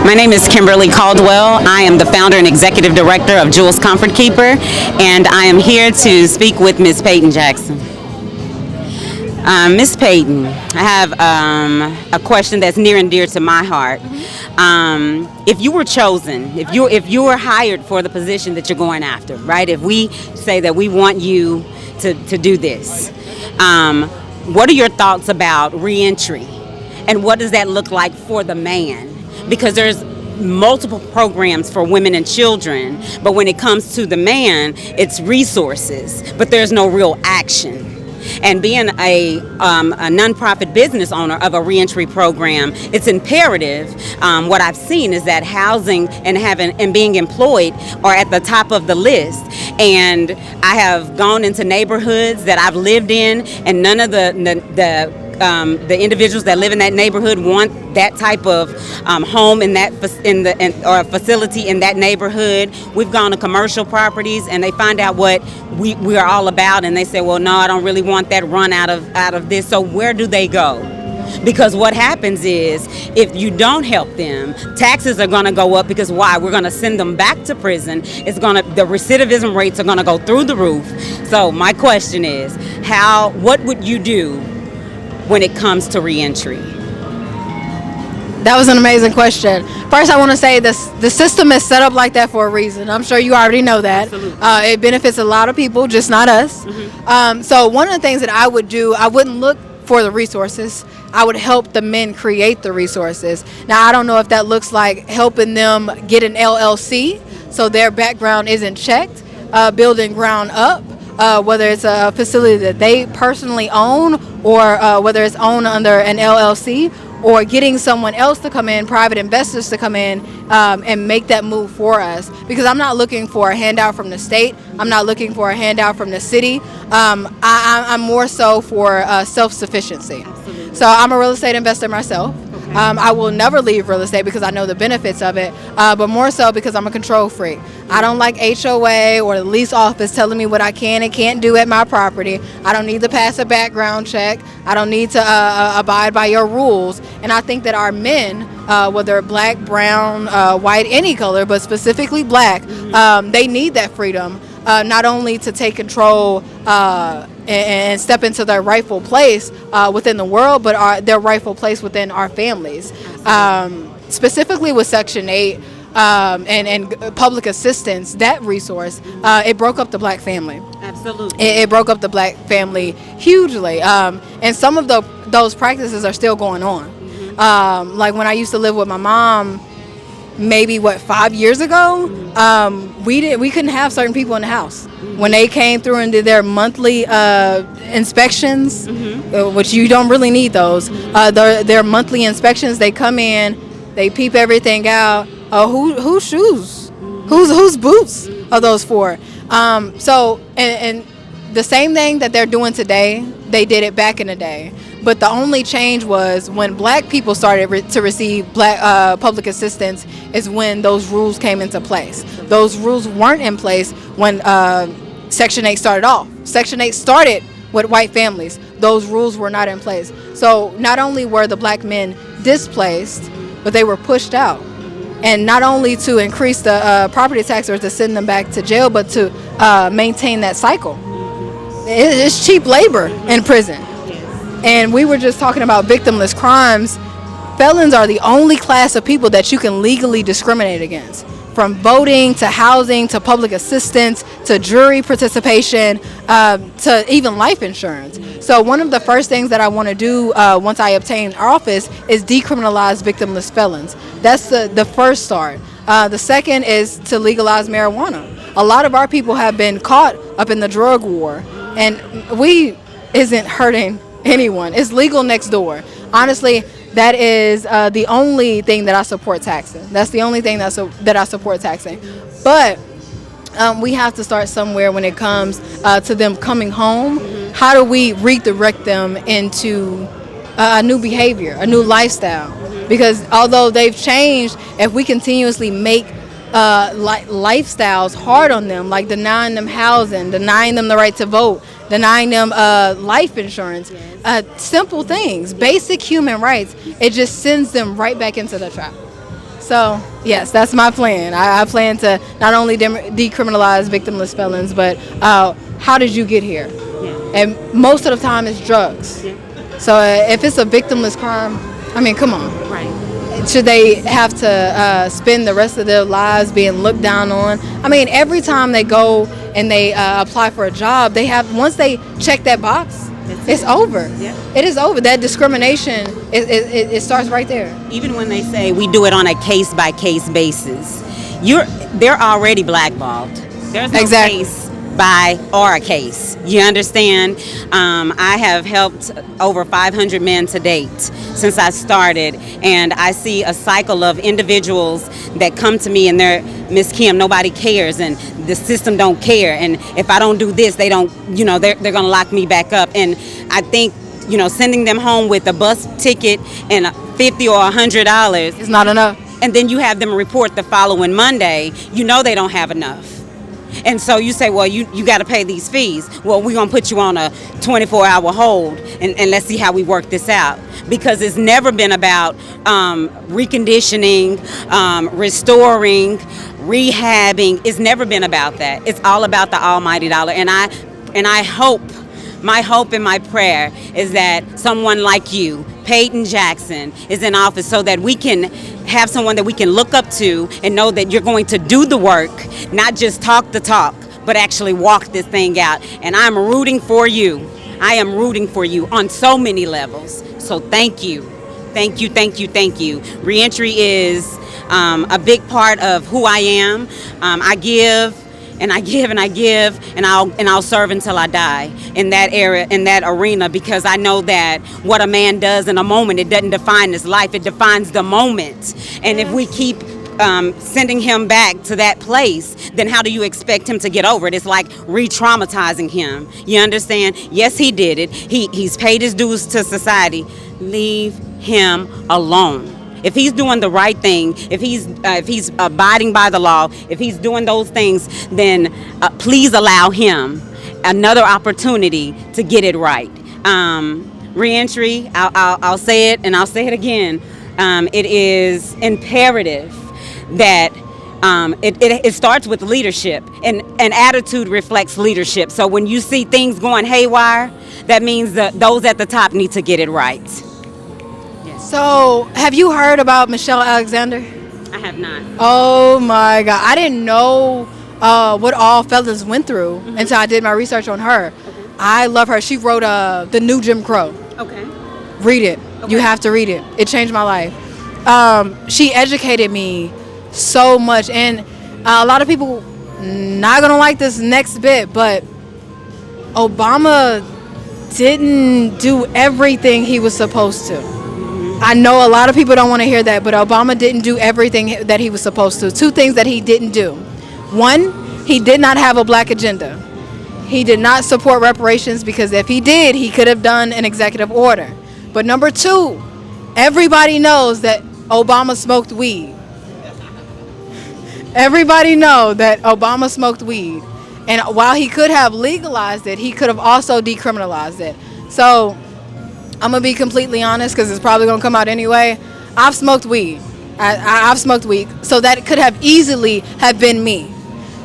My name is Kimberly Caldwell. I am the founder and executive director of Jules Comfort Keeper, and I am here to speak with Ms. Payton Jackson. Ms. Payton, I have a question that's near and dear to my heart. If you were chosen, if you were hired for the position that you're going after, right? If we say that we want you to do this, what are your thoughts about reentry, and what does that look like for the man? Because there's multiple programs for women and children, but when it comes to the man, it's resources, but there's no real action. And being a nonprofit business owner of a reentry program, it's imperative. What I've seen is that housing and being employed are at the top of the list. And I have gone into neighborhoods that I've lived in, and none of the individuals that live in that neighborhood want that type of home or facility in that neighborhood. We've gone to commercial properties, and they find out what we are all about, and they say, well, no, I don't really want that run out of this. So where do they go? Because what happens is, if you don't help them, taxes are going to go up. Because why? We're going to send them back to prison. The recidivism rates are going to go through the roof. So my question is, what would you do when it comes to reentry? That was an amazing question. First, I want to say the system is set up like that for a reason. I'm sure you already know that. It benefits a lot of people, just not us. Mm-hmm. So one of the things that I would do, I wouldn't look for the resources. I would help the men create the resources. Now, I don't know if that looks like helping them get an LLC so their background isn't checked, building ground up, whether it's a facility that they personally own, or whether it's owned under an LLC, or getting someone else to come in, private investors to come in and make that move for us. Because I'm not looking for a handout from the state. I'm not looking for a handout from the city. I'm more so for self-sufficiency. So I'm a real estate investor myself. I will never leave real estate because I know the benefits of it, but more so because I'm a control freak. I don't like HOA or the lease office telling me what I can and can't do at my property. I don't need to pass a background check. I don't need to abide by your rules. And I think that our men, whether black, brown, white, any color, but specifically black, they need that freedom, not only to take control and step into their rightful place within the world, but their rightful place within our families. Specifically with Section 8 and public assistance, that resource, it broke up the black family. Absolutely. It broke up the black family hugely. And some of those practices are still going on. Like when I used to live with my mom, maybe 5 years ago, we couldn't have certain people in the house. When they came through and did their monthly inspections, which you don't really need those, their monthly inspections, they come in, they peep everything out. Whose shoes, whose boots are those for? So and the same thing that they're doing today, they did it back in the day. But the only change was when black people started to receive black public assistance is when those rules came into place. Those rules weren't in place when Section 8 started off. Section 8 started with white families. Those rules were not in place. So not only were the black men displaced, but they were pushed out. And not only to increase the property tax or to send them back to jail, but to maintain that cycle. It's cheap labor in prison. And we were just talking about victimless crimes. Felons are the only class of people that you can legally discriminate against. From voting to housing to public assistance to jury participation to even life insurance. So one of the first things that I want to do once I obtain office is decriminalize victimless felons. That's the first start. The second is to legalize marijuana. A lot of our people have been caught up in the drug war, and weed isn't hurting anyone. It's legal next door. Honestly, that is the only thing that I support taxing. That's the only thing that I support taxing. But we have to start somewhere when it comes to them coming home. How do we redirect them into a new behavior, a new lifestyle? Because although they've changed, if we continuously make lifestyles hard on them, like denying them housing, denying them the right to vote, denying them life insurance, simple things, basic human rights, it just sends them right back into the trap. So, yes, that's my plan. I plan to not only decriminalize victimless felons, but how did you get here? Yeah. And most of the time it's drugs. Yeah. So if it's a victimless crime, I mean, come on. Right. Should they have to spend the rest of their lives being looked down on? I mean, every time they go and they apply for a job, they have, once they check that box, it's over. Yeah. It is over. That discrimination, it starts right there. Even when they say we do it on a case-by-case basis, they're already blackballed. There's no Exactly. case by or a case. You understand? I have helped over 500 men to date since I started, and I see a cycle of individuals that come to me and they're, Miss Kim, nobody cares, and the system don't care, and if I don't do this, they don't, they're gonna lock me back up. And I think, sending them home with a bus ticket and $50 or $100, It's not enough. and then you have them report the following Monday, they don't have enough. And so you say, well, you got to pay these fees. Well, we're going to put you on a 24-hour hold, and let's see how we work this out. Because it's never been about reconditioning, restoring, rehabbing. It's never been about that. It's all about the almighty dollar. And I hope, my hope and my prayer is that someone like you, Payton Jackson, is in office so that we can have someone that we can look up to and know that you're going to do the work, not just talk the talk, but actually walk this thing out. And I'm rooting for you. I am rooting for you on so many levels. So thank you. Thank you, thank you, thank you. Reentry is a big part of who I am. I give. And I give and I give, and I'll serve until I die in that area, in that arena, because I know that what a man does in a moment, it doesn't define his life, it defines the moment. And if we keep sending him back to that place, then how do you expect him to get over it? It's like re-traumatizing him. You understand? Yes, he did it. He's paid his dues to society. Leave him alone. If he's doing the right thing, if he's abiding by the law, if he's doing those things, then please allow him another opportunity to get it right. Reentry, I'll say it and I'll say it again. It is imperative that it starts with leadership, and attitude reflects leadership. So when you see things going haywire, that means that those at the top need to get it right. So, have you heard about Michelle Alexander? I have not. Oh my God. I didn't know what all fellas went through until I did my research on her. Okay. I love her. She wrote The New Jim Crow. Okay. Read it. Okay. You have to read it. It changed my life. She educated me so much. And a lot of people not going to like this next bit, but Obama didn't do everything he was supposed to. I know a lot of people don't want to hear that, but Obama didn't do everything that he was supposed to. Two things that he didn't do. One, he did not have a black agenda. He did not support reparations, because if he did, he could have done an executive order. But number two, everybody knows that Obama smoked weed. Everybody knows that Obama smoked weed. And while he could have legalized it, he could have also decriminalized it. So I'm going to be completely honest, because it's probably going to come out anyway. I've smoked weed. I've smoked weed. So that could have easily have been me.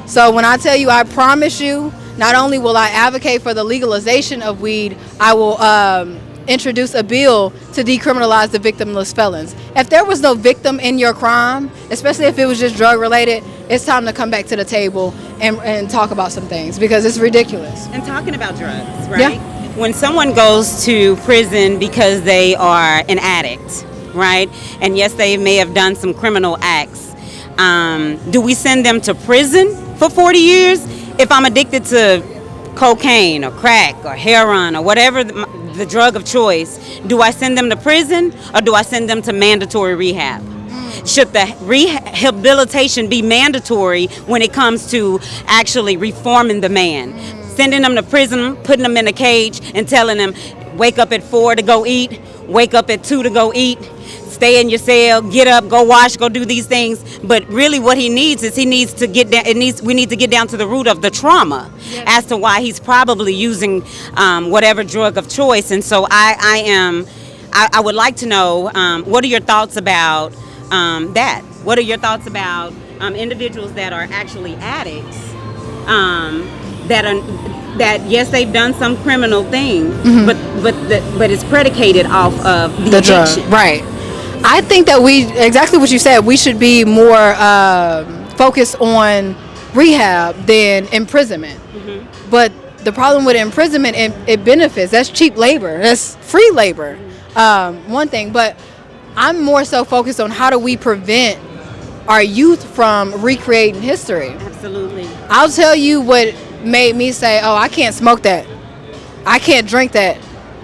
So when I tell you, I promise you, not only will I advocate for the legalization of weed, I will introduce a bill to decriminalize the victimless felons. If there was no victim in your crime, especially if it was just drug related, it's time to come back to the table and talk about some things, because it's ridiculous. And talking about drugs, right? Yeah. When someone goes to prison because they are an addict, right? And yes, they may have done some criminal acts. Do we send them to prison for 40 years? If I'm addicted to cocaine or crack or heroin or whatever the drug of choice, do I send them to prison, or do I send them to mandatory rehab? Should the rehabilitation be mandatory when it comes to actually reforming the man? Sending them to prison, putting them in a cage, and telling them, wake up at 4 to go eat, wake up at 2 to go eat, stay in your cell, get up, go wash, go do these things. But really what he needs is we need to get down to the root of the trauma as to why he's probably using whatever drug of choice. And so I would like to know, what are your thoughts about that? What are your thoughts about individuals that are actually addicts, that yes, they've done some criminal thing, but it's predicated off of the addiction. Drug, right? I think that exactly what you said. We should be more focused on rehab than imprisonment. But the problem with imprisonment, it benefits. That's cheap labor. That's free labor. One thing, but I'm more so focused on how do we prevent our youth from recreating history. Absolutely. I'll tell you what made me say, oh, I can't smoke that. I can't drink that.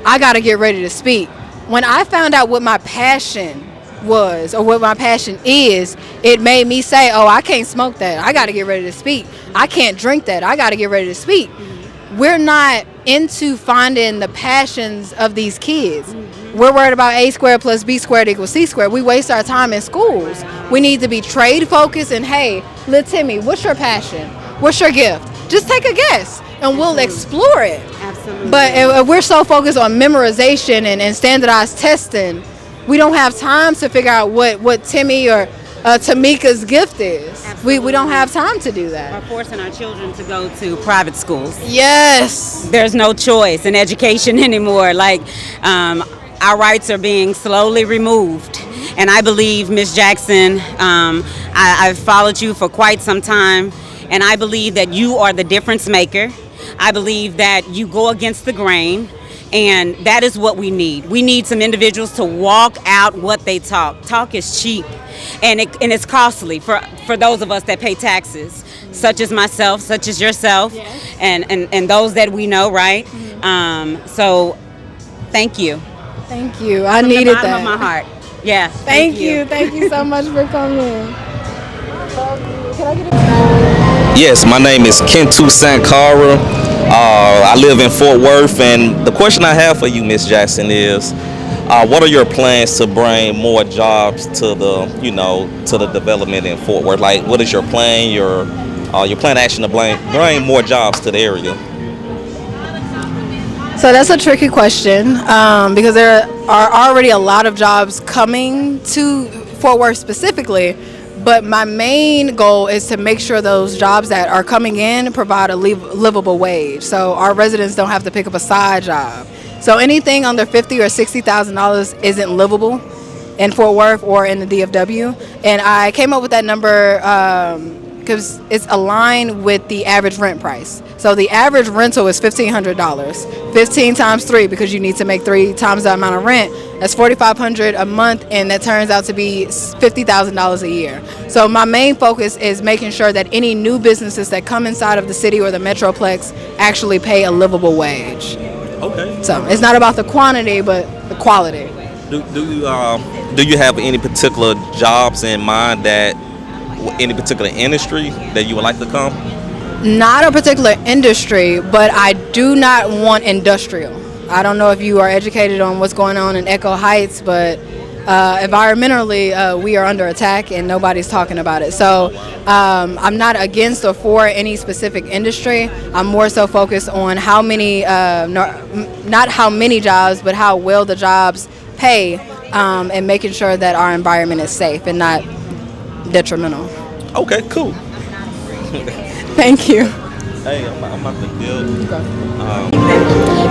I got to get ready to speak. When I found out what my passion was or what my passion is, it made me say, oh, I can't smoke that. I got to get ready to speak. I can't drink that. I got to get ready to speak. We're not into finding the passions of these kids. We're worried about A squared plus B squared equals C squared. We waste our time in schools. We need to be trade focused and, hey, little Timmy, what's your passion? What's your gift? Just take a guess and we'll explore it. Absolutely. But if we're so focused on memorization and standardized testing, we don't have time to figure out what Timmy or Tamika's gift is. We don't have time to do that. We're forcing our children to go to private schools. Yes. There's no choice in education anymore. Like, our rights are being slowly removed. And I believe, Ms. Jackson, I've followed you for quite some time, and I believe that you are the difference maker. I believe that you go against the grain. And that is what we need. We need some individuals to walk out what they talk. Talk is cheap, and it's costly for those of us that pay taxes, such as myself, such as yourself, yes. and those that we know, right? So, thank you. Thank you. I From needed the bottom that. of my heart. Yeah. Thank you. Thank you so much for coming. Yes, my name is Kentu Sankara. I live in Fort Worth, and the question I have for you, Miss Jackson, is what are your plans to bring more jobs to the development in Fort Worth? Like, what is your plan? Your plan of action to bring more jobs to the area? So that's a tricky question because there are already a lot of jobs coming to Fort Worth specifically. But my main goal is to make sure those jobs that are coming in provide a livable wage, so our residents don't have to pick up a side job. So anything under $50,000 or $60,000 isn't livable in Fort Worth or in the DFW. And I came up with that number because it's aligned with the average rent price. So the average rental is $1,500. 15 times 3, because you need to make 3 times the amount of rent. That's $4,500 a month, and that turns out to be $50,000 a year. So my main focus is making sure that any new businesses that come inside of the city or the Metroplex actually pay a livable wage. Okay. So it's not about the quantity, but the quality. Do you have any particular jobs in mind any particular industry that you would like to come? Not a particular industry, but I do not want industrial. I don't know if you are educated on what's going on in Echo Heights, but environmentally, we are under attack and nobody's talking about it. So I'm not against or for any specific industry. I'm more so focused on how many, not how many jobs, but how well the jobs pay, and making sure that our environment is safe and not detrimental. Okay, cool. Thank you. Hey, I'm about to deal.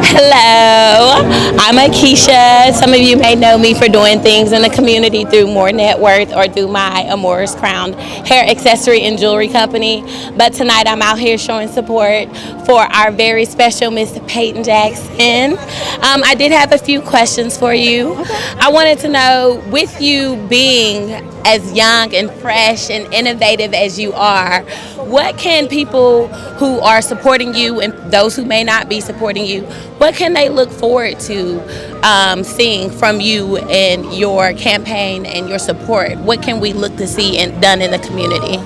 Hello, I'm Akeisha. Some of you may know me for doing things in the community through More Net Worth or through my Amoris Crown hair accessory and jewelry company. But tonight I'm out here showing support for our very special Miss Payton Jackson. I did have a few questions for you. I wanted to know, with you being as young and fresh and innovative as you are, what can people who are supporting you and those who may not be supporting you, what can they look forward to seeing from you and your campaign and your support? What can we look to see done in the community?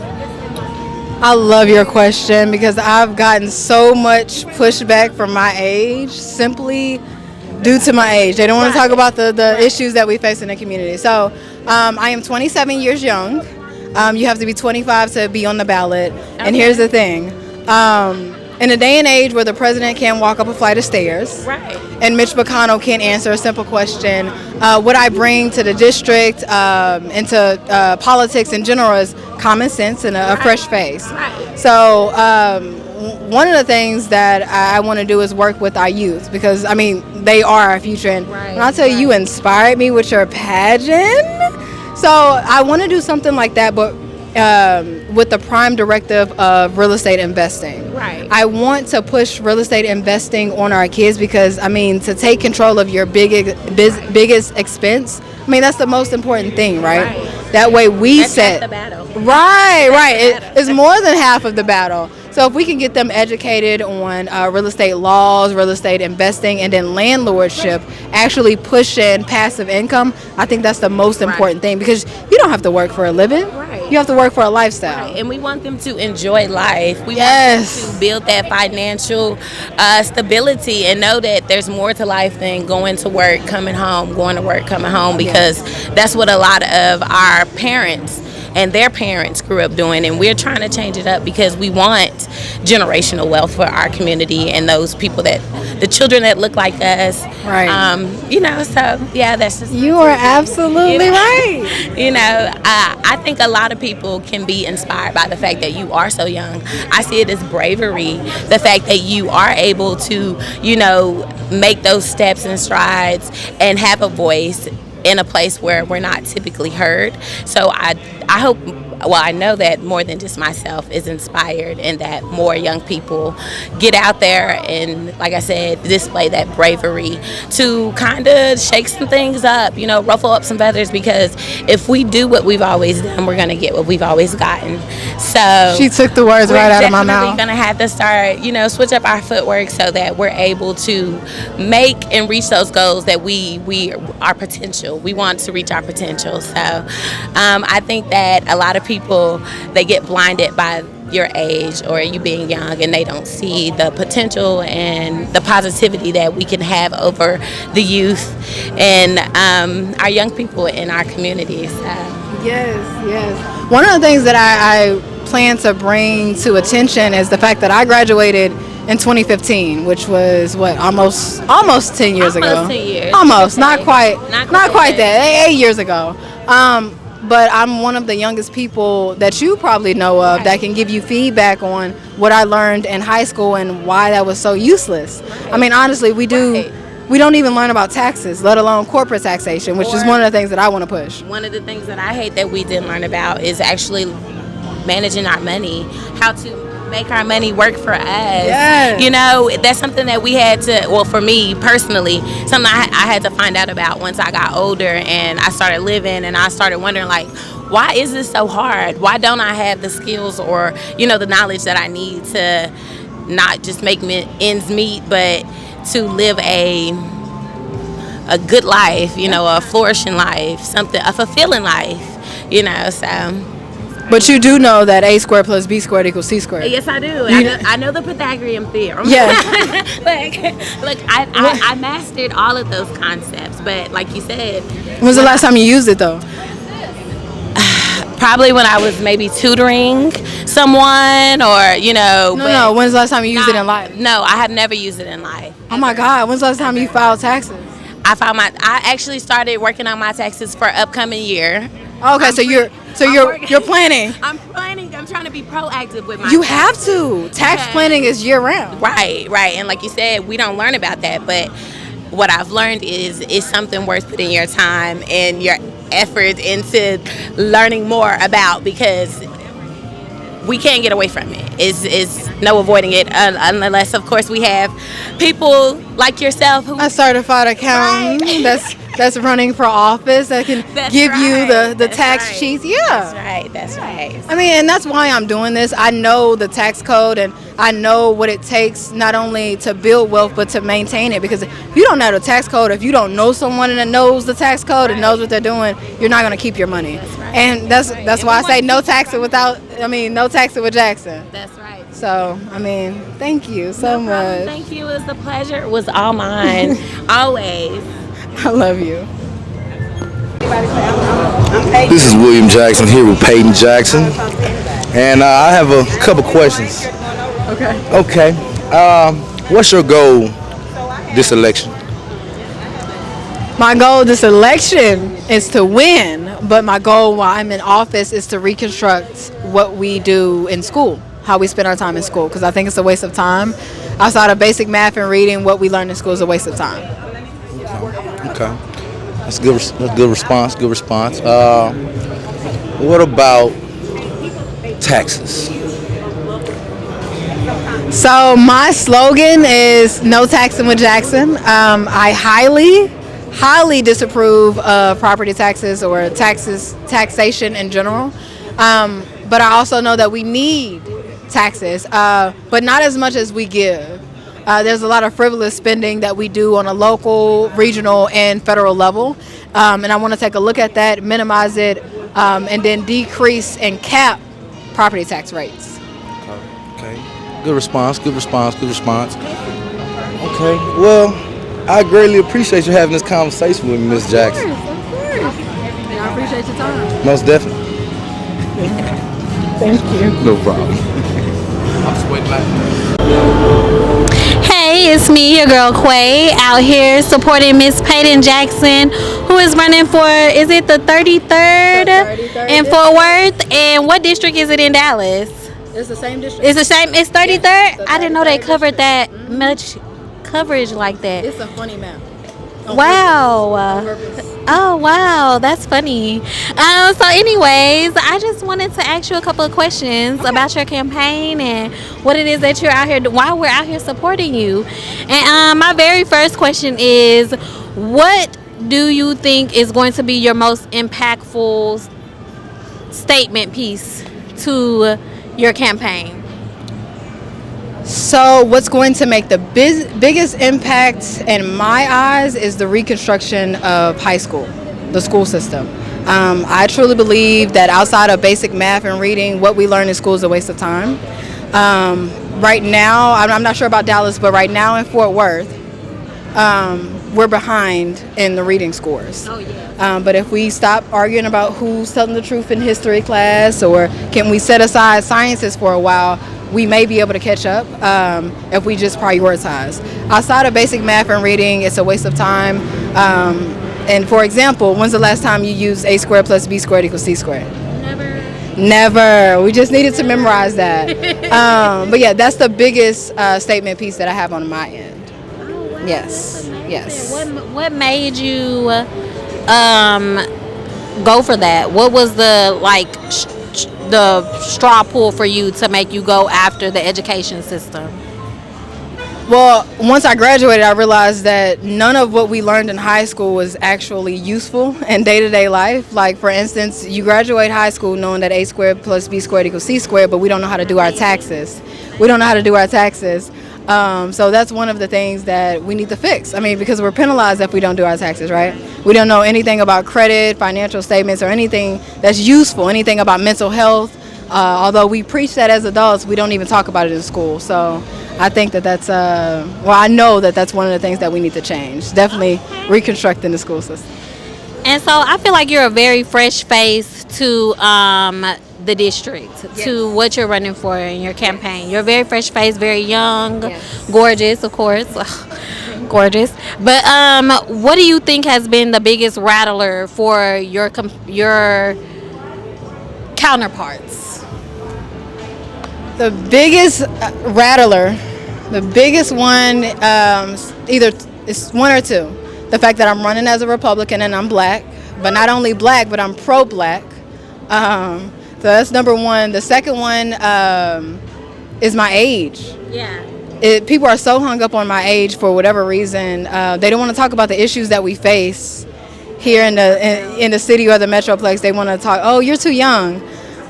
I love your question because I've gotten so much pushback from my age simply due to my age. They don't want to talk about the issues that we face in the community. So I am 27 years young. You have to be 25 to be on the ballot. Okay. And here's the thing. In a day and age where the president can't walk up a flight of stairs, right, and Mitch McConnell can't answer a simple question. What I bring to the district and to politics in general is common sense and a fresh face. Right. So one of the things that I want to do is work with our youth because, I mean, they are our future. And when I tell you, you inspired me with your pageant. So I want to do something like that, but with the prime directive of real estate investing. Right. I want to push real estate investing on our kids because, I mean, to take control of your biggest expense, I mean, that's the most important thing, right? That way we That's set half the battle. Right. It's more than half of the battle. So if we can get them educated on real estate laws, real estate investing, and then landlordship, actually pushing passive income, I think that's the most important thing because you don't have to work for a living. Right. You have to work for a lifestyle. Right. And we want them to enjoy life. We want them to build that financial stability and know that there's more to life than going to work, coming home, going to work, coming home, because that's what a lot of our parents and their parents grew up doing, and we're trying to change it up because we want generational wealth for our community and those people the children that look like us. Right. So yeah, that's just You are absolutely right. I think a lot of people can be inspired by the fact that you are so young. I see it as bravery, the fact that you are able to, make those steps and strides and have a voice in a place where we're not typically heard. So I hope, I know that more than just myself is inspired and that more young people get out there and, like I said, display that bravery to kind of shake some things up, ruffle up some feathers, because if we do what we've always done, we're going to get what we've always gotten. So she took the words right out of my mouth. We're going to have to start, switch up our footwork so that we're able to make and reach those goals that our potential. We want to reach our potential. So I think that a lot of people, they get blinded by your age or you being young, and they don't see the potential and the positivity that we can have over the youth and our young people in our communities. Yes. One of the things that I plan to bring to attention is the fact that I graduated in 2015, which was almost 10 years ago. Almost 10 years. Almost, not quite that. 8 years ago. But I'm one of the youngest people that you probably know of that can give you feedback on what I learned in high school and why that was so useless. I mean, honestly, we don't even learn about taxes, let alone corporate taxation, which is one of the things that I want to push. One of the things that I hate that we didn't learn about is actually managing our money, how to make our money work for us. Yes. That's something that we had to, for me personally, something I had to find out about once I got older and I started living, and I started wondering, like, why is this so hard? Why don't I have the skills or, the knowledge that I need to not just make ends meet, but to live a good life, a flourishing life, a fulfilling life, so. But you do know that A squared plus B squared equals C squared. Yes, I do. I know the Pythagorean theorem. Yeah. Look, I mastered all of those concepts, but like you said. When was the last time you used it, though? Probably when I was maybe tutoring someone or, No, when's the last time you used it in life? No, I have never used it in life. Oh, my God. When's the last time you filed taxes? I actually started working on my taxes for upcoming year. Okay, so you're planning. I'm planning. I'm trying to be proactive with my. You have to. Tax planning is year round. Right. And like you said, we don't learn about that. But what I've learned is it's something worth putting your time and your effort into learning more about, because we can't get away from it. It's no avoiding it unless, of course, we have people like yourself who a certified accountant that's running for office that can give you the tax sheets. Yeah. That's right. I mean, and that's why I'm doing this. I know the tax code and I know what it takes not only to build wealth but to maintain it, because if you don't know the tax code, if you don't know someone that knows the tax code and knows what they're doing, you're not going to keep your money. And that's why I say no tax it with Jackson. That's right. So, I mean, thank you so much. Thank you. It was a pleasure. It was all mine. Always. I love you. This is William Jackson here with Payton Jackson, and I have a couple questions. Okay. What's your goal this election? My goal this election is to win, but my goal while I'm in office is to reconstruct what we do in school, how we spend our time in school, because I think it's a waste of time. Outside of basic math and reading, what we learn in school is a waste of time. Okay. That's good. That's good response. Good response. What about taxes? So my slogan is "No taxing with Jackson." I highly disapprove of property taxes or taxation in general. But I also know that we need taxes, but not as much as we give. There's a lot of frivolous spending that we do on a local, regional, and federal level. And I want to take a look at that, minimize it, and then decrease and cap property tax rates. Okay. Good response. Good response. Good response. Okay. Well, I greatly appreciate you having this conversation with me, Miss Jackson. Of course. Yeah, I appreciate your time. Most definitely. Thank you. No problem. I'm sweating like. Hey, it's me, your girl Quay, out here supporting Miss Payton Jackson, who is running for, is it the 33rd, in Fort Worth? And what district is it in Dallas? It's the same district. It's the same, it's 33rd? Yes, I didn't know they covered that much coverage like that. It's a funny map. Wow. Oh, wow. That's funny. So anyways, I just wanted to ask you a couple of questions about your campaign and what it is that you're out here, why we're out here supporting you. And my very first question is, what do you think is going to be your most impactful statement piece to your campaign? So what's going to make the biggest impact in my eyes is the reconstruction of high school, the school system. I truly believe that outside of basic math and reading, what we learn in school is a waste of time. Right now, I'm not sure about Dallas, but right now in Fort Worth, we're behind in the reading scores. Oh, yeah. But if we stop arguing about who's telling the truth in history class, or can we set aside sciences for a while, we may be able to catch up if we just prioritize. Outside of basic math and reading, it's a waste of time. And for example, when's the last time you used a squared plus b squared equals c squared? Never. We just needed to memorize that. But yeah, that's the biggest statement piece that I have on my end. Oh, wow. Yes. Yes. What made you go for that? What was the the straw pull for you to make you go after the education system? Well, once I graduated, I realized that none of what we learned in high school was actually useful in day-to-day life. Like, for instance, you graduate high school knowing that a squared plus b squared equals c squared, but we don't know how to do our taxes. So that's one of the things that we need to fix. I mean, because we're penalized if we don't do our taxes, right? We don't know anything about credit, financial statements, or anything that's useful, anything about mental health. Although we preach that as adults, we don't even talk about it in school. So I think that's, I know that that's one of the things that we need to change. Definitely reconstructing the school system. And so I feel like you're a very fresh face to the district, to what you're running for in your campaign. You're a very fresh face, very young, gorgeous, of course. Gorgeous. But what do you think has been the biggest rattler for your counterparts? The biggest rattler, the biggest one, either it's one or two. The fact that I'm running as a Republican and I'm black, but not only black, but I'm pro-black. So that's number one. The second one is my age. Yeah. People are so hung up on my age for whatever reason. They don't want to talk about the issues that we face here in the city or the Metroplex. They want to talk, oh, you're too young.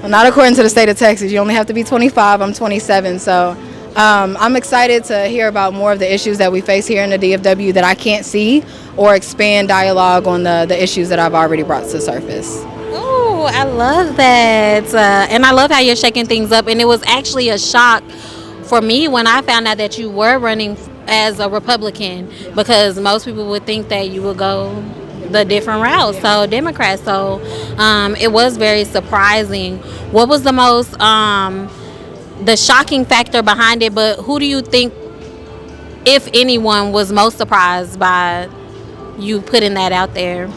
Well, not according to the state of Texas. You only have to be 25. I'm 27. So I'm excited to hear about more of the issues that we face here in the DFW that I can't see, or expand dialogue on the issues that I've already brought to the surface. Oh, I love that. And I love how you're shaking things up. And it was actually a shock for me when I found out that you were running as a Republican, because most people would think that you would go the different route, so Democrat. So it was very surprising. What was the most the shocking factor behind it? But who do you think, if anyone, was most surprised by you putting that out there?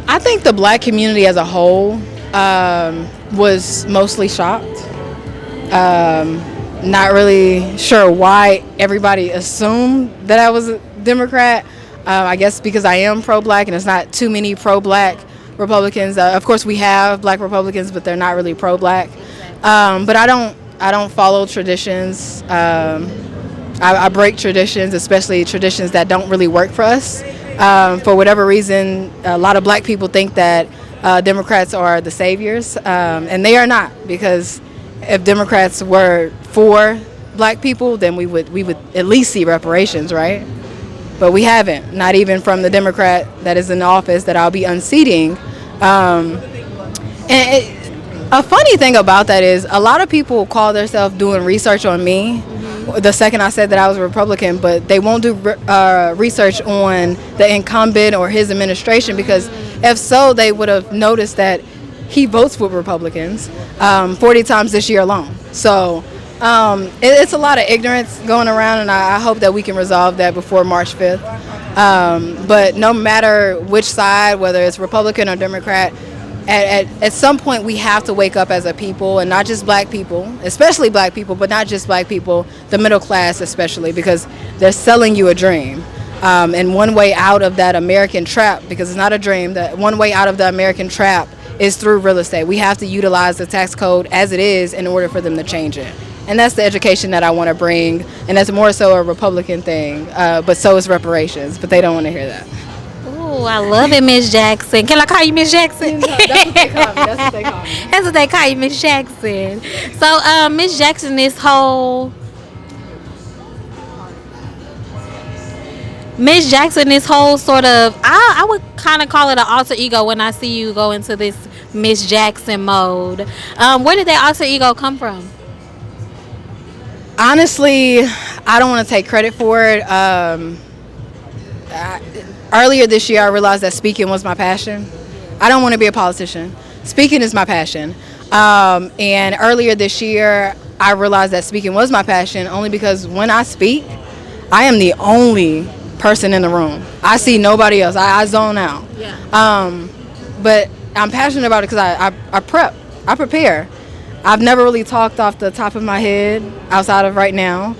I think the black community as a whole was mostly shocked. Not really sure why everybody assumed that I was a Democrat. I guess because I am pro-black, and there's not too many pro-black Republicans. Of course, we have black Republicans, but they're not really pro-black. But I don't follow traditions. I break traditions, especially traditions that don't really work for us. For whatever reason, a lot of black people think that Democrats are the saviors, and they are not. Because if Democrats were for black people, then we would at least see reparations, right? But we haven't, not even from the Democrat that is in office that I'll be unseating. A funny thing about that is a lot of people call themselves doing research on me the second I said that I was a Republican, but they won't do research on the incumbent or his administration, because if so, they would have noticed that he votes with Republicans 40 times this year alone. So it's a lot of ignorance going around, and I hope that we can resolve that before March 5th. But no matter which side, whether it's Republican or Democrat, at some point we have to wake up as a people, and not just black people, especially black people, but not just black people, the middle class especially, because they're selling you a dream. And one way out of that American trap, because it's not a dream, that one way out of the American trap is through real estate. We have to utilize the tax code as it is in order for them to change it. And that's the education that I want to bring, and that's more so a Republican thing, but so is reparations, but they don't want to hear that. Ooh, I love it, Miss Jackson. Can I call you Miss Jackson? That's what they call me. That's what they call me. That's what they call you, Miss Jackson. So, Miss Jackson, this whole sort of, I would kind of call it an alter ego when I see you go into this Miss Jackson mode. Where did that alter ego come from? Honestly, I don't want to take credit for it. Earlier this year, I realized that speaking was my passion. I don't want to be a politician. Speaking is my passion. And earlier this year, I realized that speaking was my passion only because when I speak, I am the only person in the room. I see nobody else. I zone out. Yeah. But I'm passionate about it because I prepare. I've never really talked off the top of my head outside of right now.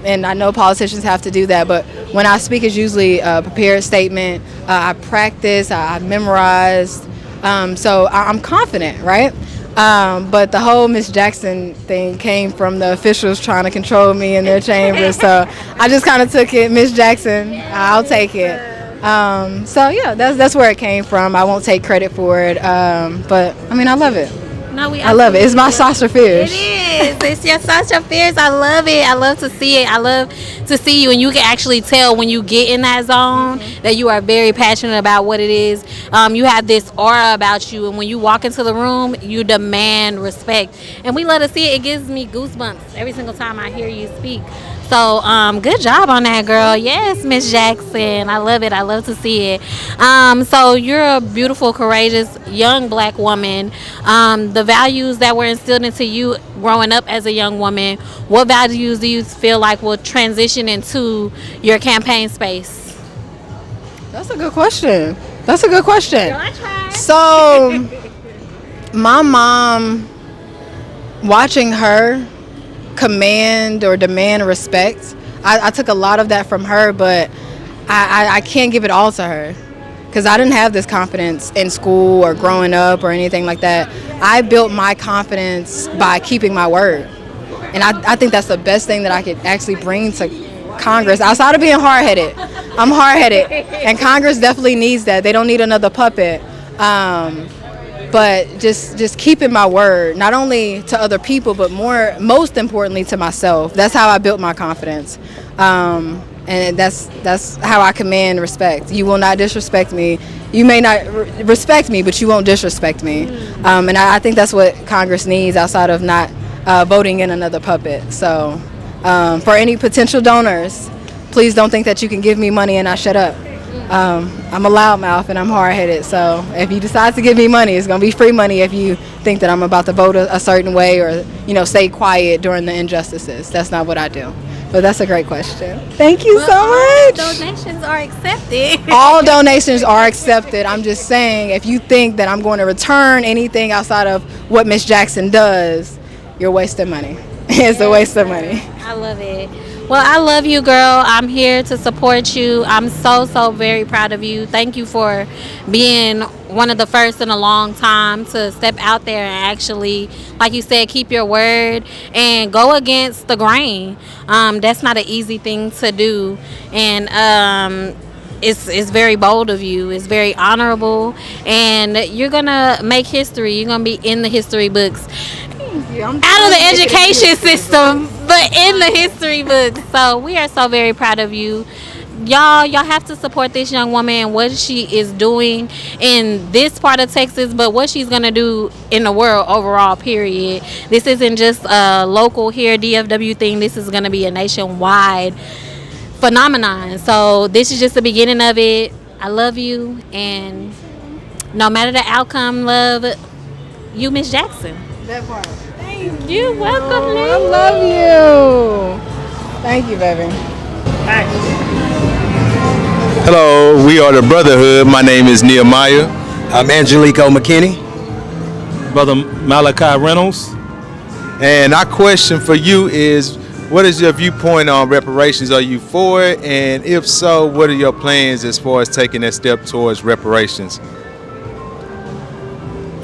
And I know politicians have to do that, but when I speak, it's usually a prepared statement. I practice, I've memorized, so I'm confident, right? But the whole Miss Jackson thing came from the officials trying to control me in their chambers, so I just kind of took it. Miss Jackson, I'll take it. So yeah, that's where it came from. I won't take credit for it, but I mean, I love it. No, I love it. It's my Sasha Fierce. It is. It's your Sasha Fierce. I love it. I love to see it. I love to see you, and you can actually tell when you get in that zone that you are very passionate about what it is. You have this aura about you, and when you walk into the room, you demand respect. And we love to see it. It gives me goosebumps every single time I hear you speak. So, good job on that, girl. Yes, Miss Jackson. I love it. I love to see it. So you're a beautiful, courageous, young black woman. The values that were instilled into you growing up as a young woman, what values do you feel like will transition into your campaign space? That's a good question. Girl, I tried. So, my mom, watching her command or demand respect, I took a lot of that from her, but I can't give it all to her because I didn't have this confidence in school or growing up or anything like that. I built my confidence by keeping my word, and I think that's the best thing that I could actually bring to Congress outside of being hard-headed. I'm hard-headed, and Congress definitely needs that. They don't need another puppet. But just keeping my word, not only to other people, but most importantly to myself. That's how I built my confidence, and that's how I command respect. You will not disrespect me. You may not respect me, but you won't disrespect me. And I think that's what Congress needs outside of not voting in another puppet. So for any potential donors, please don't think that you can give me money and I shut up. I'm a loudmouth and I'm hard-headed, so if you decide to give me money, it's going to be free money if you think that I'm about to vote a certain way or, stay quiet during the injustices. That's not what I do. But that's a great question. Thank you so much. Donations are accepted. All donations are accepted. I'm just saying, if you think that I'm going to return anything outside of what Miss Jackson does, you're wasting money. It's a waste of money. I love it. Well, I love you, girl. I'm here to support you. I'm so very proud of you. Thank you for being one of the first in a long time to step out there and actually, like you said, keep your word and go against the grain. That's not an easy thing to do, and it's very bold of you. It's very honorable, and you're gonna make history. You're gonna be in the history books. Out of the education system, but in the history books. So we are so very proud of you. Y'all have to support this young woman and what she is doing in this part of Texas, but what she's gonna do in the world overall, period. This isn't just a local here DFW thing. This is gonna be a nationwide phenomenon. So this is just the beginning of it. I love you, and no matter the outcome, love you, Miss Jackson. That part. Thank You're welcome, you. I love you. Thank you, baby. Hello, we are the Brotherhood. My name is Nehemiah. I'm Angelico McKinney. Brother Malachi Reynolds. And our question for you is, what is your viewpoint on reparations? Are you for it? And if so, what are your plans as far as taking that step towards reparations?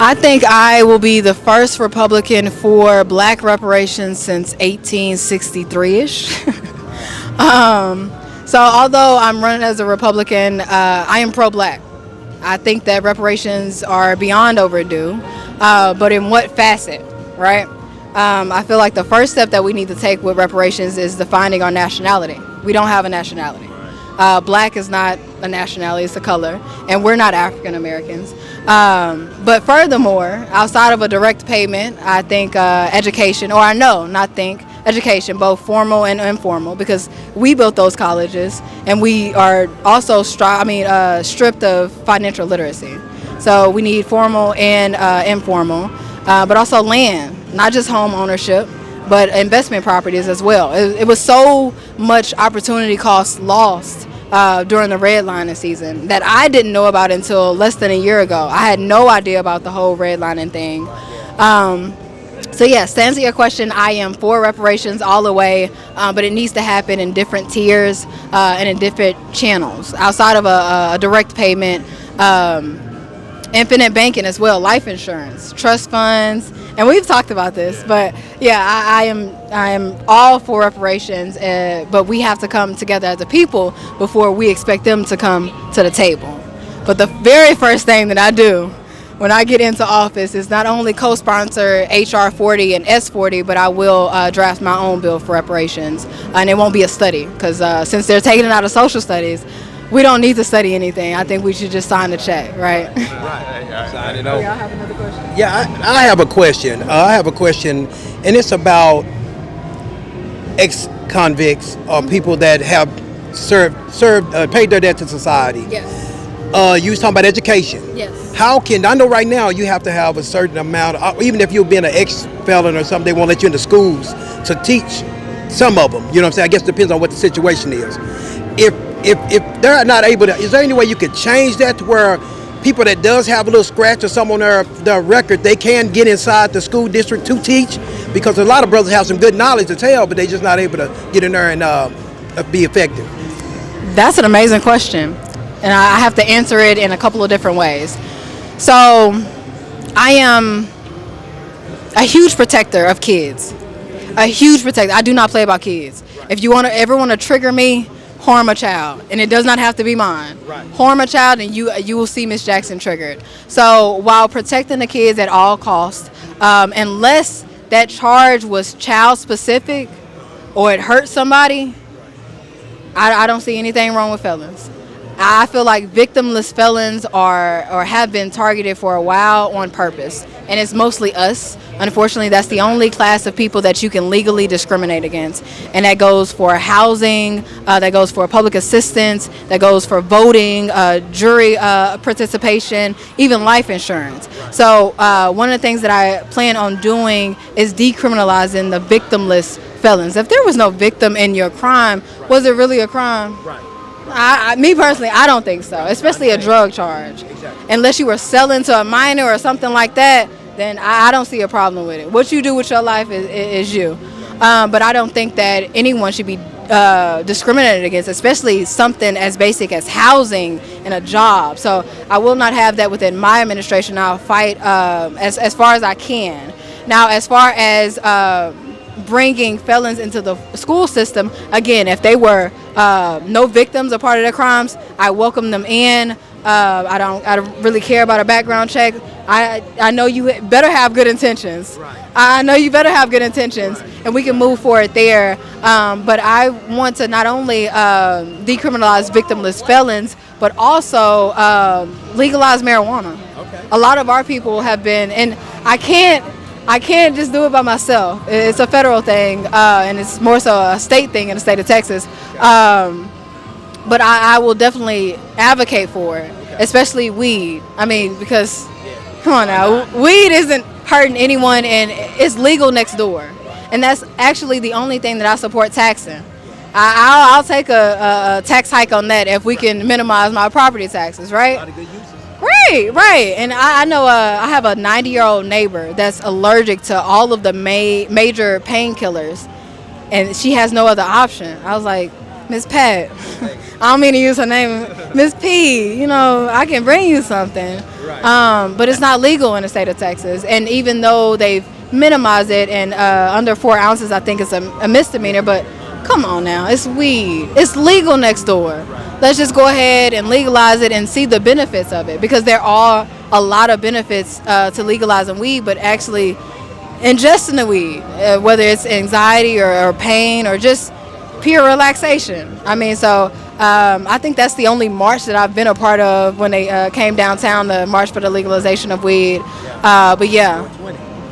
I think I will be the first Republican for black reparations since 1863-ish. So although I'm running as a Republican, I am pro-black. I think that reparations are beyond overdue, but in what facet, right? I feel like the first step that we need to take with reparations is defining our nationality. We don't have a nationality. Black is not a nationality, it's a color, and we're not African Americans. But furthermore, outside of a direct payment, I think education, or I know, not think, education, both formal and informal, because we built those colleges, and we are also stripped of financial literacy. So we need formal and informal, but also land, not just home ownership, but investment properties as well. It was so much opportunity cost lost during the redlining season that I didn't know about until less than a year ago. I had no idea about the whole redlining thing. So yes, to answer your question, I am for reparations all the way, but it needs to happen in different tiers and in different channels outside of a direct payment. Infinite banking as well, life insurance, trust funds, and we've talked about this. But yeah, I am all for reparations, but we have to come together as a people before we expect them to come to the table. But the very first thing that I do when I get into office is not only co-sponsor HR 40 and S40, but I will draft my own bill for reparations, and it won't be a study because since they're taking it out of social studies, we don't need to study anything. I think we should just sign the check, right? Sign it over. Yeah, I have another question. Yeah, I have a question. And it's about ex-convicts or people that have paid their debt to society. Yes. You was talking about education. Yes. I know right now you have to have a certain amount, even if you've been an ex-felon or something, they won't let you into schools to teach some of them. You know what I'm saying? I guess it depends on what the situation is. If they're not able to, is there any way you could change that to where people that does have a little scratch or something on their record, they can get inside the school district to teach? Because a lot of brothers have some good knowledge to tell, but they're just not able to get in there and be effective. That's an amazing question, and I have to answer it in a couple of different ways. So I am a huge protector of kids, a huge protector. I do not play about kids. If you ever want to trigger me, harm a child, and it does not have to be mine. Right. Harm a child, and you will see Miss Jackson triggered. So while protecting the kids at all costs, unless that charge was child specific or it hurt somebody, I don't see anything wrong with felons. I feel like victimless felons are or have been targeted for a while on purpose, and it's mostly us. Unfortunately, that's the only class of people that you can legally discriminate against, and that goes for housing, that goes for public assistance, that goes for voting, jury participation, even life insurance. So one of the things that I plan on doing is decriminalizing the victimless felons. If there was no victim in your crime, was it really a crime? Right. Me personally, I don't think so, especially a drug charge. Exactly. Unless you were selling to a minor or something like that, then I don't see a problem with it. What you do with your life is you. But I don't think that anyone should be discriminated against, especially something as basic as housing and a job. So I will not have that within my administration. I'll fight as far as I can. Now, as far as bringing felons into the school system, again, if they were no victims a part of their crimes, I welcome them in. I don't really care about a background check. I know you better have good intentions. Right. I know you better have good intentions, right, and we can move forward there. But I want to not only decriminalize victimless felons, but also legalize marijuana. Okay. A lot of our people have been, and I can't just do it by myself. It's a federal thing, and it's more so a state thing in the state of Texas. But I will definitely advocate for it, especially weed. I mean, because, come on now, weed isn't hurting anyone, and it's legal next door. And that's actually the only thing that I support taxing. I'll take a tax hike on that if we can minimize my property taxes, right? Right. And I know I have a 90-year-old neighbor that's allergic to all of the major painkillers, and she has no other option. I was like, Miss Pat, I don't mean to use her name, Miss P, I can bring you something. Right. But it's not legal in the state of Texas. And even though they've minimized it and under 4 ounces, I think it's a misdemeanor, but come on now, it's weed. It's legal next door. Right. Let's just go ahead and legalize it and see the benefits of it, because there are a lot of benefits to legalizing weed, but actually ingesting the weed, whether it's anxiety or pain or just pure relaxation. I mean, so I think that's the only march that I've been a part of when they came downtown, the March for the Legalization of Weed. But yeah,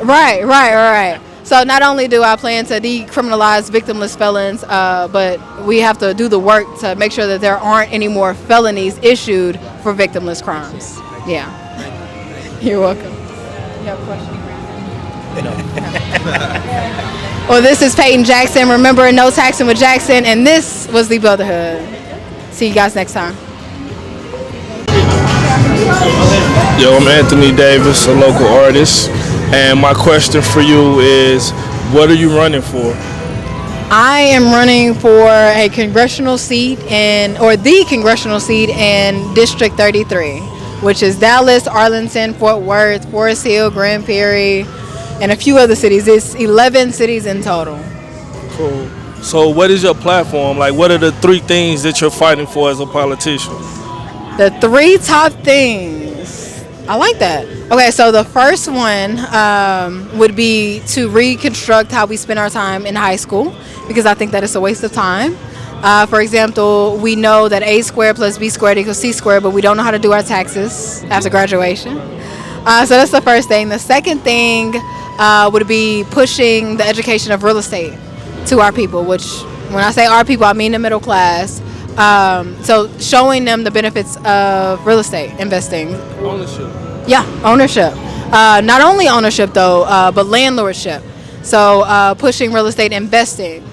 right. So not only do I plan to decriminalize victimless felons, but we have to do the work to make sure that there aren't any more felonies issued for victimless crimes. Yeah. You're welcome. You have a question? Well, this is Payton Jackson. Remember, no taxing with Jackson, and this was the Brotherhood. See you guys next time. Yo, I'm Anthony Davis, a local artist, and my question for you is, what are you running for? I am running for a congressional seat the congressional seat in District 33, which is Dallas, Arlington, Fort Worth, Forest Hill, Grand Prairie, and a few other cities. It's 11 cities in total. Cool. So what is your platform? Like, what are the 3 things that you're fighting for as a politician? The 3 top things. I like that. Okay, so the first one would be to reconstruct how we spend our time in high school, because I think that it's a waste of time. For example, we know that A squared plus B squared equals C squared, but we don't know how to do our taxes after graduation. So that's the first thing. The second thing would be pushing the education of real estate to our people, which when I say our people, I mean the middle class. So showing them the benefits of real estate investing. Ownership. Yeah, ownership. Not only ownership though, but landlordship. So pushing real estate investing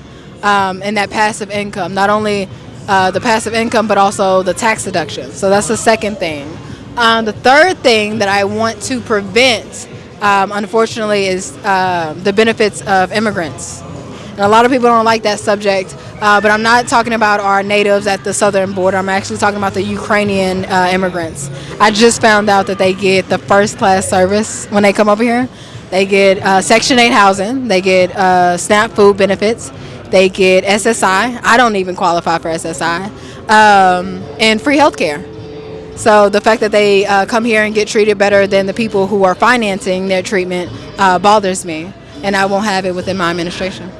and that passive income. Not only the passive income, but also the tax deduction. So that's the second thing. The third thing that I want to prevent, unfortunately, is the benefits of immigrants. And a lot of people don't like that subject, but I'm not talking about our natives at the southern border. I'm actually talking about the Ukrainian immigrants. I just found out that they get the first class service when they come over here. They get Section 8 housing. They get SNAP food benefits. They get SSI. I don't even qualify for SSI. And free health care. So the fact that they come here and get treated better than the people who are financing their treatment bothers me, and I won't have it within my administration.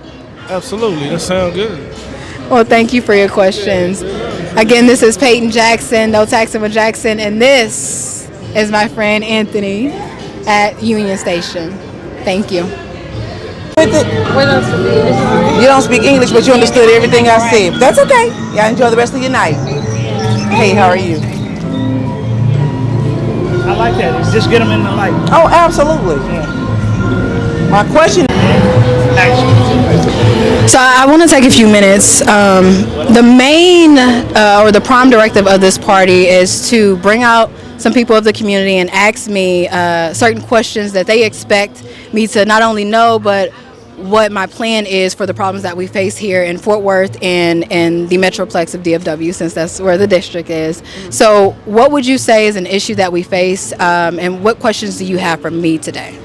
Absolutely, that sounds good. Well, thank you for your questions. Again, this is Payton Jackson, No Taxing with Jackson, and this is my friend Anthony at Union Station. Thank you. You don't speak English, but you understood everything I said. That's okay. Y'all enjoy the rest of your night. Hey, how are you? I like that. Just get them in the light. Oh, absolutely. My question So I want to take a few minutes. The main or the prime directive of this party is to bring out some people of the community and ask me certain questions that they expect me to not only know, but what my plan is for the problems that we face here in Fort Worth and the Metroplex of DFW, since that's where the district is. So what would you say is an issue that we face, and what questions do you have for me today?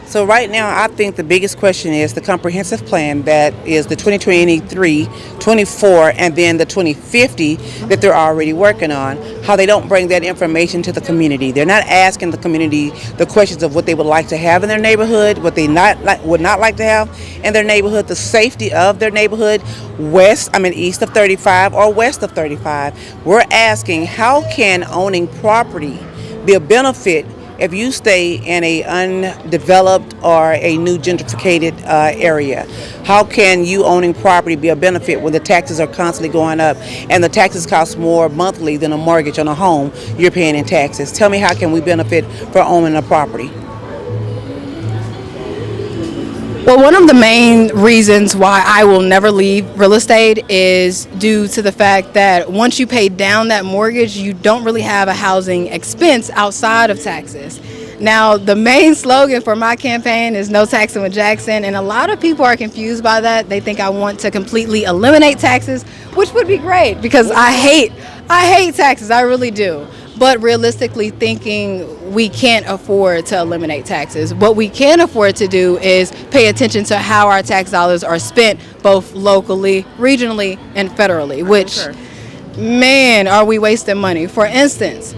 So right now, I think the biggest question is the comprehensive plan that is the 2023, 24, and then the 2050 that they're already working on, how they don't bring that information to the community. They're not asking the community the questions of what they would like to have in their neighborhood, what they would not like to have in their neighborhood, the safety of their neighborhood, east of 35 or west of 35. We're asking, how can owning property be a benefit if you stay in a undeveloped or a new gentrified area? How can you owning property be a benefit when the taxes are constantly going up and the taxes cost more monthly than a mortgage on a home you're paying in taxes? Tell me, how can we benefit for owning a property? Well, one of the main reasons why I will never leave real estate is due to the fact that once you pay down that mortgage, you don't really have a housing expense outside of taxes. Now, the main slogan for my campaign is no taxing with Jackson, and a lot of people are confused by that. They think I want to completely eliminate taxes, which would be great because I hate taxes. I really do. But realistically thinking, we can't afford to eliminate taxes. What we can afford to do is pay attention to how our tax dollars are spent, both locally, regionally, and federally, which, man, are we wasting money. For instance,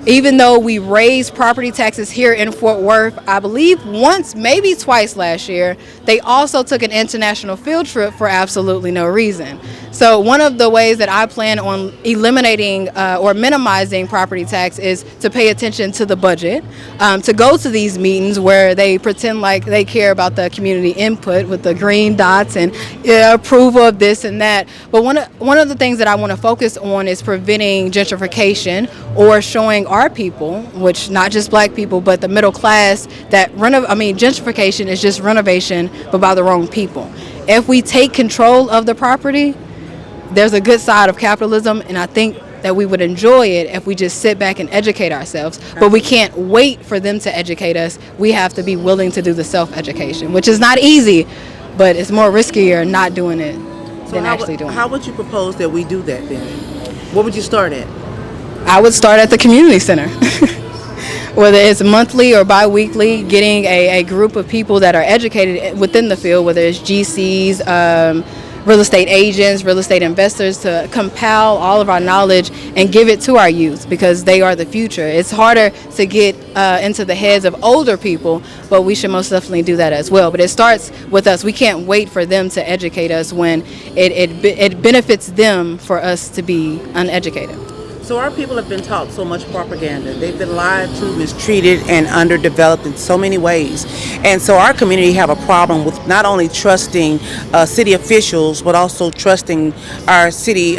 even though we raised property taxes here in Fort Worth, I believe once, maybe twice last year, they also took an international field trip for absolutely no reason. So one of the ways that I plan on eliminating or minimizing property tax is to pay attention to the budget, to go to these meetings where they pretend like they care about the community input with the green dots and approval of this and that. But one of the things that I want to focus on is preventing gentrification, or showing our people, which not just black people, but the middle class, that gentrification is just renovation, but by the wrong people. If we take control of the property, there's a good side of capitalism, and I think that we would enjoy it if we just sit back and educate ourselves. But we can't wait for them to educate us. We have to be willing to do the self-education, which is not easy, but it's more riskier not doing it than actually doing it. How would you propose that we do that then? What would you start at? I would start at the community center. Whether it's monthly or bi-weekly, getting a group of people that are educated within the field, whether it's GCs, real estate agents, real estate investors, to compile all of our knowledge and give it to our youth, because they are the future. It's harder to get into the heads of older people, but we should most definitely do that as well. But it starts with us. We can't wait for them to educate us when it benefits them for us to be uneducated. So our people have been taught so much propaganda. They've been lied to, mistreated, and underdeveloped in so many ways. And so our community have a problem with not only trusting city officials, but also trusting our city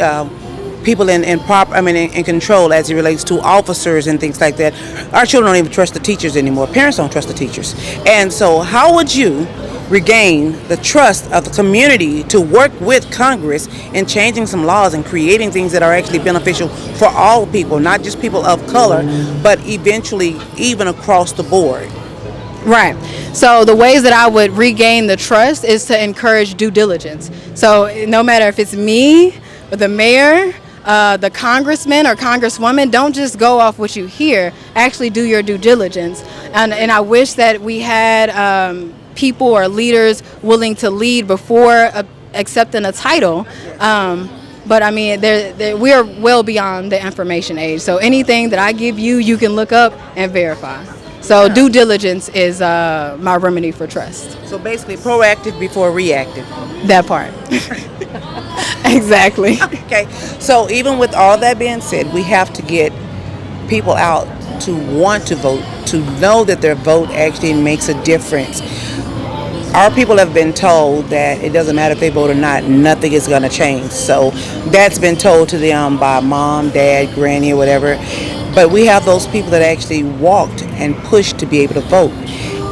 people in control as it relates to officers and things like that. Our children don't even trust the teachers anymore. Parents don't trust the teachers. And so how would you regain the trust of the community to work with Congress in changing some laws and creating things that are actually beneficial for all people, not just people of color, but eventually even across the board? Right. So the ways that I would regain the trust is to encourage due diligence. So no matter if it's me or the mayor, the congressman or congresswoman, don't just go off what you hear. Actually do your due diligence. And I wish that we had people or leaders willing to lead before accepting a title. But I mean, we are well beyond the information age. So anything that I give you, you can look up and verify. So due diligence is my remedy for trust. So basically proactive before reactive. That part. Exactly. Okay. So even with all that being said, we have to get people out to want to vote, to know that their vote actually makes a difference. Our people have been told that it doesn't matter if they vote or not, nothing is going to change. So that's been told to them by mom, dad, granny, or whatever. But we have those people that actually walked and pushed to be able to vote.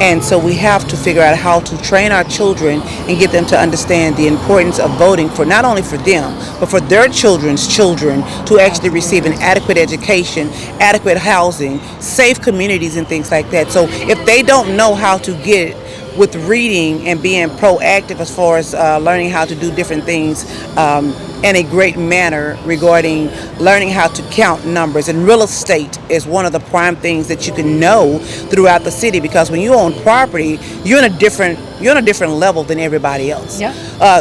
And so we have to figure out how to train our children and get them to understand the importance of voting for not only for them, but for their children's children to actually receive an adequate education, adequate housing, safe communities and things like that. So if they don't know how to get it with reading and being proactive as far as learning how to do different things in a great manner regarding learning how to count numbers. And real estate is one of the prime things that you can know throughout the city, because when you own property, you're in a different level than everybody else. Yeah.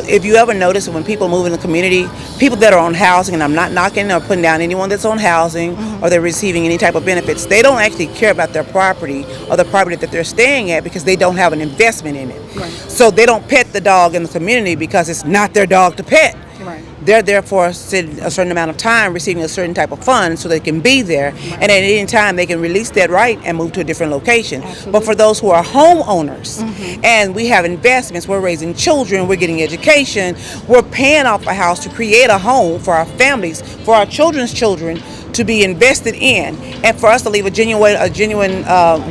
If you ever notice when people move in the community, people that are on housing, and I'm not knocking or putting down anyone that's on housing or they're receiving any type of benefits, they don't actually care about their property or the property that they're staying at because they don't have an investment in it. Right. So they don't pet the dog in the community because it's not their dog to pet. Right. They're there for a certain amount of time receiving a certain type of fund so they can be there. Right. And at any time they can release that right and move to a different location. Absolutely. But for those who are homeowners and we have investments, we're raising children, we're getting education, we're paying off a house to create a home for our families, for our children's children to be invested in, and for us to leave a genuine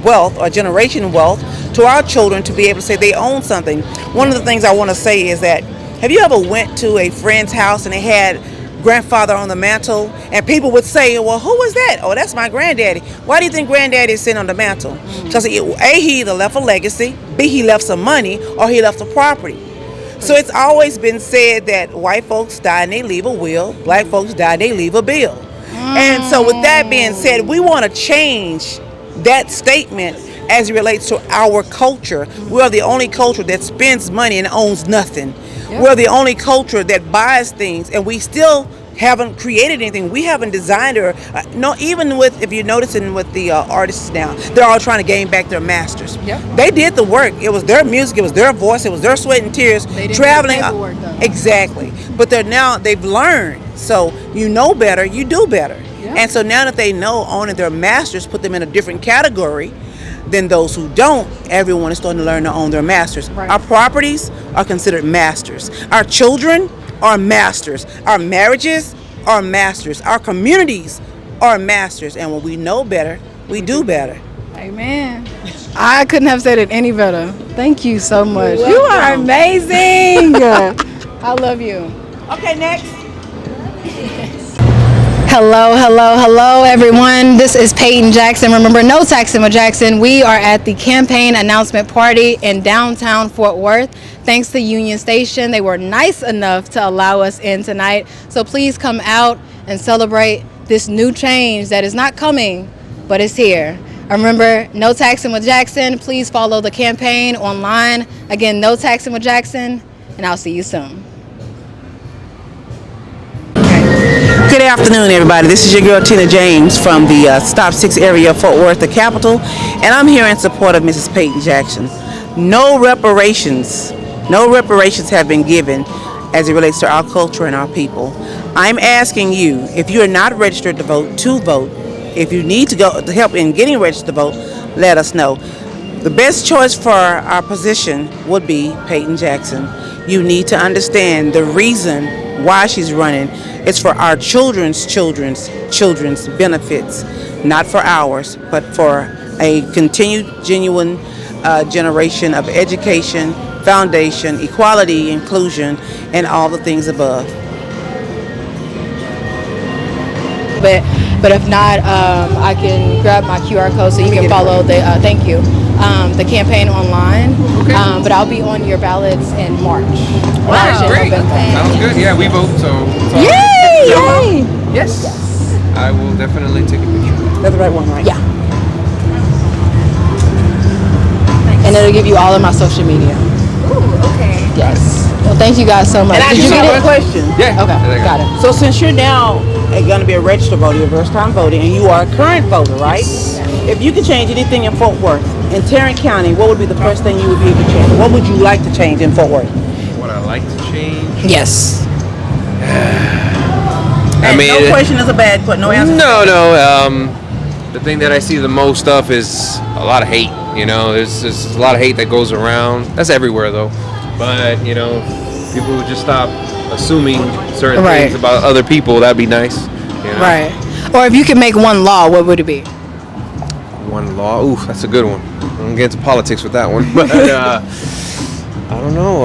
wealth or generation wealth to our children to be able to say they own something. One of the things I want to say is that, have you ever went to a friend's house and they had grandfather on the mantle, and people would say, well, who was that? Oh, that's my granddaddy. Why do you think granddaddy is sitting on the mantle? Because A, he either left a legacy, B, he left some money, or he left a property. So it's always been said that white folks die and they leave a will, black folks die and they leave a bill. And so with that being said, we want to change that statement as it relates to our culture. We're the only culture that spends money and owns nothing. Yep. We're the only culture that buys things, and we still haven't created anything. We haven't designed or no. Even with, if you're noticing with the artists now, they're all trying to gain back their masters. Yep. They did the work. It was their music. It was their voice. It was their sweat and tears. They didn't traveling. do the paperwork, though. Exactly. But they've learned. So you know better, you do better. Yep. And so now that they know owning their masters put them in a different category than those who don't, everyone is starting to learn to own their masters. Right. Our properties are considered masters. Our children are masters. Our marriages are masters. Our communities are masters. And when we know better, we do better. Amen. I couldn't have said it any better. Thank you so much. You are amazing. I love you. Okay, next. Hello, everyone. This is Payton Jackson. Remember, no taxing with Jackson. We are at the campaign announcement party in downtown Fort Worth. Thanks to Union Station. They were nice enough to allow us in tonight. So please come out and celebrate this new change that is not coming, but it's here. Remember, no taxing with Jackson. Please follow the campaign online. Again, no taxing with Jackson, and I'll see you soon. Good afternoon, everybody. This is your girl Tina James from the Stop 6 area of Fort Worth, the capital, and I'm here in support of Mrs. Payton Jackson. No reparations have been given as it relates to our culture and our people. I'm asking you, if you are not registered to vote, to vote. If you need to go to help in getting registered to vote, let us know. The best choice for our position would be Payton Jackson. You need to understand the reason why she's running. It's for our children's benefits, not for ours, but for a continued, genuine generation of education, foundation, equality, inclusion, and all the things above. But if not, I can grab my QR code so you can follow the, thank you, the campaign online. Okay. But I'll be on your ballots in March. Wow, great. Sounds good. Yeah, we vote, so. Yay! Yay! Yes. I will definitely take a picture. That's the right one, right? Yeah. And it'll give you all of my social media. Ooh, okay. Yes. Well, thank you guys so much. And I just have a question. Yeah. Okay, got it. So since you're now going to be a registered voter, your first time voting, and you are a current voter, right? Yes. If you could change anything in Fort Worth, in Tarrant County, what would be the first thing you would be able to change? What would you like to change in Fort Worth? What I like to change? Yes. I mean, no question is a bad question. No answer. No. The thing that I see the most of is a lot of hate. You know, there's a lot of hate that goes around. That's everywhere, though. But, you know, people would just stop assuming certain things about other people. That'd be nice. You know? Right. Or if you could make one law, what would it be? One law? Ooh, that's a good one. don't get into politics with that one, but I don't know.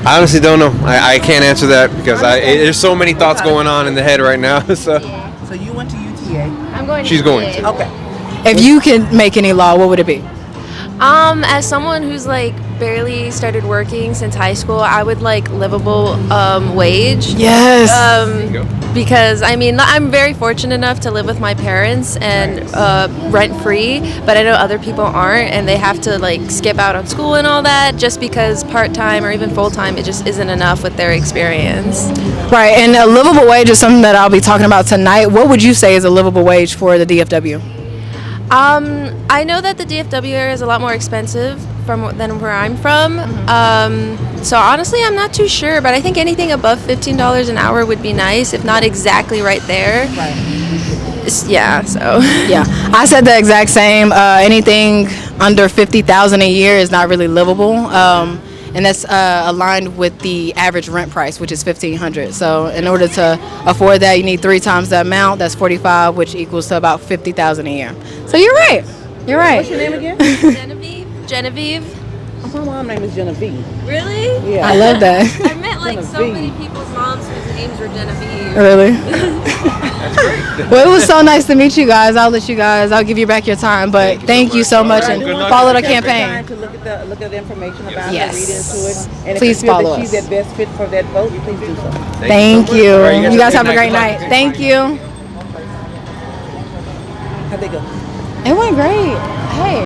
I honestly don't know. I can't answer that because there's so many thoughts going on in the head right now. So you went to UTA. I'm going. she's going to. Okay. If you could make any law, what would it be? As someone who's like barely started working since high school, I would like livable wage. Yes. Because I mean, I'm very fortunate enough to live with my parents and rent free, but I know other people aren't, and they have to like skip out on school and all that just because part time or even full time it just isn't enough with their experience. Right, and a livable wage is something that I'll be talking about tonight. What would you say is a livable wage for the DFW? I know that the DFW area is a lot more expensive than where I'm from. So honestly, I'm not too sure, but I think anything above $15 an hour would be nice, if not exactly right there. Right. Yeah. So. Yeah, I said the exact same. Anything under $50,000 a year is not really livable. And that's aligned with the average rent price, which is $1,500. So in order to afford that, you need 3 times the amount. That's 45, which equals to about $50,000 a year. So you're right. You're right. What's your name again? Genevieve. My mom's name is Genevieve. Really? Yeah. I love that. I met like so many people's moms whose names were Genevieve. Really? Well, it was so nice to meet you guys. I'll give you back your time. But thank you so much and follow the campaign. To look at the information about Yes. it, read into it, and Please if you feel follow that she's us. the best fit for that vote, please do so. Thank you. All right, You guys have a great night. Thank you. How'd they go? It went great. Hey.